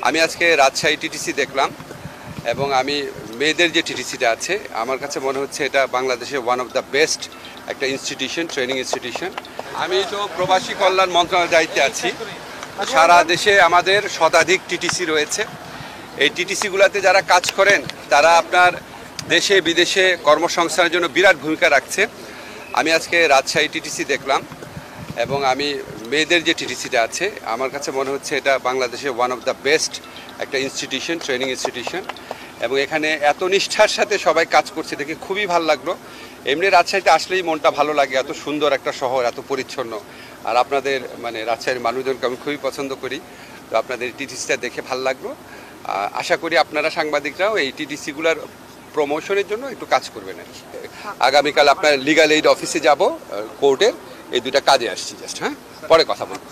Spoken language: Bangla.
আমি আজকে রাজশাহী টিটিসি দেখলাম এবং আমি মেয়েদের যে টিটিসিটা আছে আমার কাছে মনে হচ্ছে এটা বাংলাদেশের ওয়ান অফ দ্য বেস্ট একটা ইনস্টিটিউশন, ট্রেনিং ইনস্টিটিউশন। আমি তো প্রবাসী কল্যাণ মন্ত্রণালয়ের দায়িত্বে আছি। সারা দেশে আমাদের শতাধিক টিটিসি রয়েছে। এই টিটিসিগুলোতে যারা কাজ করেন তারা আপনার দেশে বিদেশে কর্মসংস্থানের জন্য বিরাট ভূমিকা রাখছে। আমি আজকে রাজশাহী টিটিসি দেখলাম এবং আমি মেয়েদের যে টিটিসিটা আছে আমার কাছে মনে হচ্ছে এটা বাংলাদেশের ওয়ান অফ দ্য বেস্ট একটা ইনস্টিটিউশন, ট্রেনিং ইনস্টিটিউশন। এবং এখানে এত নিষ্ঠার সাথে সবাই কাজ করছে দেখে খুবই ভালো লাগলো। এমনি রাজশাহীতে আসলেই মনটা ভালো লাগে, এত সুন্দর একটা শহর, এত পরিচ্ছন্ন। আর আপনাদের রাজশাহীর মানুষজনকে আমি খুবই পছন্দ করি। তো আপনাদের টিটিসিটা দেখে ভালো লাগলো। আশা করি আপনারা সাংবাদিকরাও এই টিটিসিগুলোর প্রমোশনের জন্য একটু কাজ করবেন আর কি। আগামীকাল আপনার লিগ্যাল এইড অফিসে যাব, কোর্টের। এই দুইটা কাজে আসছি জাস্ট। হ্যাঁ, পরে কথা বলবো।